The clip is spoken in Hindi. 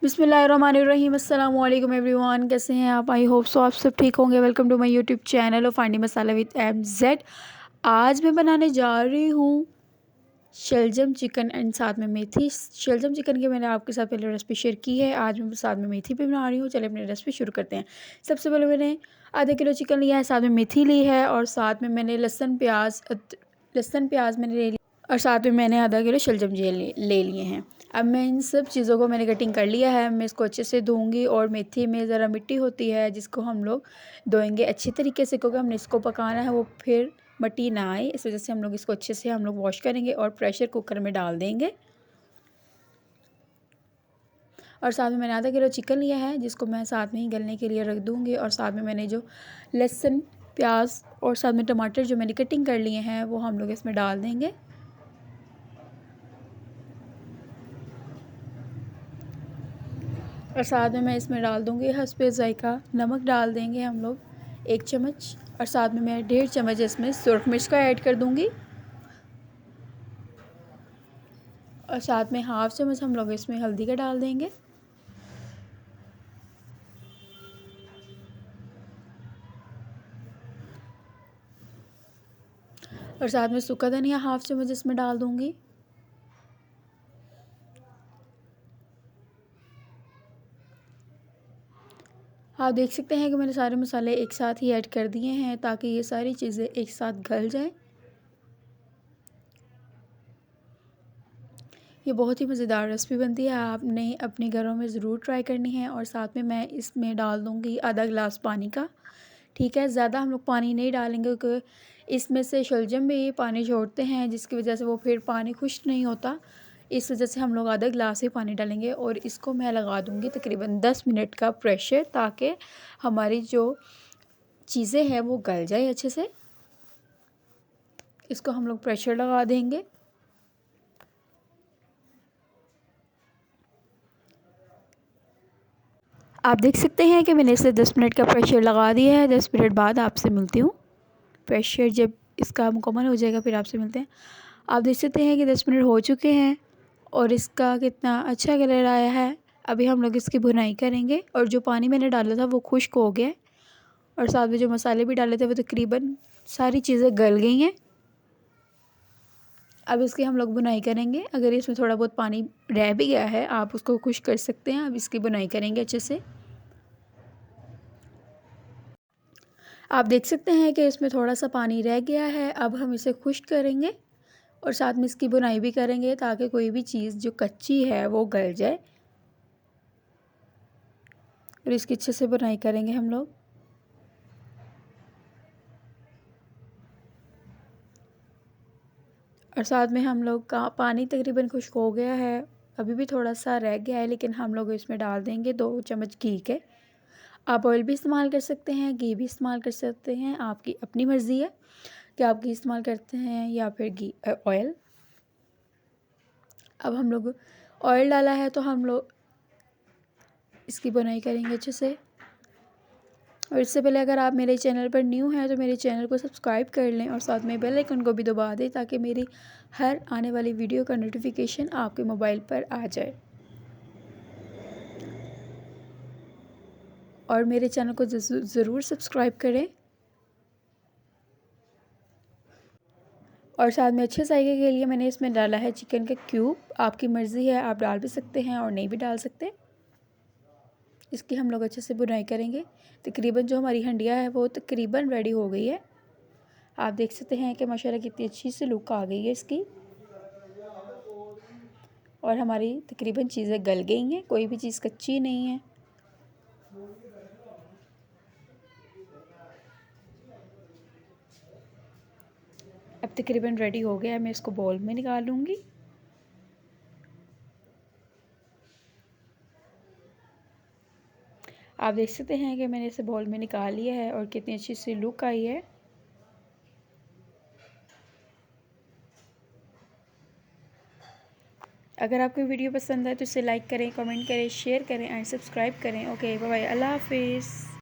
बिस्मिल्लाहिर्रहमानिर्रहीम अस्सलाम वालेकुम एवरीवन। कैसे हैं आप? आई होप सो आप सब ठीक होंगे। Welcome to my YouTube channel of फाइंडी मसाला विद MZ। आज मैं बनाने जा रही हूँ शलजम चिकन एंड साथ में मेथी। शलजम चिकन की मैंने आपके साथ पहले रेसिपी शेयर की है, आज मैं साथ में मेथी भी बना रही हूँ। चलिए अपनी रेसिपी शुरू करते हैं। सबसे पहले मैंने आधा किलो चिकन लिया है, साथ में मेथी ली है और साथ में मैंने लहसुन प्याज मैंने ले लिया और साथ में मैंने आधा किलो शलजम ले लिए हैं। अब मैं इन सब चीज़ों को मैंने कटिंग कर लिया है। मैं इसको अच्छे से धोऊंगी और मेथी में ज़रा मिट्टी होती है जिसको हम लोग धोएंगे अच्छी तरीके से, क्योंकि हमने इसको पकाना है वो फिर मिट्टी ना आए, इस वजह से हम लोग इसको अच्छे से वॉश करेंगे और प्रेशर कुकर में डाल देंगे। और साथ में मैंने आधा किलो चिकन लिया है जिसको मैं साथ में ही गलने के लिए रख दूँगी। और साथ में मैंने जो लहसुन प्याज और साथ में टमाटर जो मैंने कटिंग कर लिए हैं वो हम लोग इसमें डाल देंगे। और साथ में मैं इसमें डाल दूँगी हस्बे ज़ायका नमक डाल देंगे हम लोग 1 चम्मच। और साथ में मैं 1.5 चम्मच इसमें सुरख मिर्च का ऐड कर दूँगी। और साथ में हाफ़ चम्मच हम लोग इसमें हल्दी का डाल देंगे। और साथ में सूखा धनिया हाफ़ चम्मच इसमें डाल दूँगी। आप देख सकते हैं कि मैंने सारे मसाले एक साथ ही ऐड कर दिए हैं ताकि ये सारी चीज़ें एक साथ गल जाएं। ये बहुत ही मज़ेदार रेसिपी बनती है, आपने अपने घरों में ज़रूर ट्राई करनी है। और साथ में मैं इसमें डाल दूँगी आधा गिलास पानी का। ठीक है, ज़्यादा हम लोग पानी नहीं डालेंगे क्योंकि इसमें से शलजम भी पानी छोड़ते हैं जिसकी वजह से वो फिर पानी खुश्क नहीं होता। इस वजह से हम लोग आधा गिलास ही पानी डालेंगे और इसको मैं लगा दूँगी तकरीबन 10 मिनट का प्रेशर, ताकि हमारी जो चीज़ें हैं वो गल जाए अच्छे से। इसको हम लोग प्रेशर लगा देंगे। आप देख सकते हैं कि मैंने इसे 10 मिनट का प्रेशर लगा दिया है। 10 मिनट बाद आपसे मिलती हूँ। प्रेशर जब इसका मुकम्मल हो जाएगा फिर आपसे मिलते हैं। आप देख सकते हैं कि 10 मिनट हो चुके हैं और इसका कितना अच्छा कलर आया है। अभी हम लोग इसकी भुनाई करेंगे और जो पानी मैंने डाला था वो खुश्क हो गया है और साथ में जो मसाले भी डाले थे वो तकरीबन सारी चीज़ें गल गई हैं। अब इसकी हम लोग बुनाई करेंगे। अगर इसमें थोड़ा बहुत पानी रह भी गया है आप उसको खुश्क कर सकते हैं। अब इसकी बुनाई करेंगे अच्छे से। आप देख सकते हैं कि इसमें थोड़ा सा पानी रह गया है। अब हम इसे खुश्क करेंगे और साथ में इसकी बुनाई भी करेंगे ताकि कोई भी चीज़ जो कच्ची है वो गल जाए। और इसकी अच्छे से बुनाई करेंगे हम लोग। और साथ में हम लोग का पानी तकरीबन खुश्क हो गया है। अभी भी थोड़ा सा रह गया है लेकिन हम लोग इसमें डाल देंगे 2 चम्मच घी के। आप ऑयल भी इस्तेमाल कर सकते हैं, घी भी इस्तेमाल कर सकते हैं, आपकी अपनी मर्ज़ी है कि आप घी इस्तेमाल करते हैं या फिर ऑयल। अब हम लोग ऑयल डाला है तो हम लोग इसकी बुनाई करेंगे अच्छे से। और इससे पहले अगर आप मेरे चैनल पर न्यू हैं तो मेरे चैनल को सब्सक्राइब कर लें और साथ में बेल आइकन को भी दबा दें ताकि मेरी हर आने वाली वीडियो का नोटिफिकेशन आपके मोबाइल पर आ जाए। और मेरे चैनल को ज़रूर सब्सक्राइब करें। और साथ में अच्छे जायके के लिए मैंने इसमें डाला है चिकन के क्यूब। आपकी मर्ज़ी है, आप डाल भी सकते हैं और नहीं भी डाल सकते। इसकी हम लोग अच्छे से बुनाई करेंगे। तकरीबन जो हमारी हंडिया है वो तकरीबन रेडी हो गई है। आप देख सकते हैं कि माशाल्लाह कितनी अच्छी सी लुक आ गई है इसकी। और हमारी तकरीबन चीज़ें गल गई हैं, कोई भी चीज़ कच्ची नहीं है। अब तकरीबन रेडी हो गया है, मैं इसको बाउल में निकाल लूँगी। आप देख सकते हैं कि मैंने इसे बाउल में निकाल लिया है और कितनी अच्छी सी लुक आई है। अगर आपको वीडियो पसंद है तो इसे लाइक करें, कमेंट करें, शेयर करें एंड सब्सक्राइब करें। ओके बाय बाय, अल्लाह हाफिज़।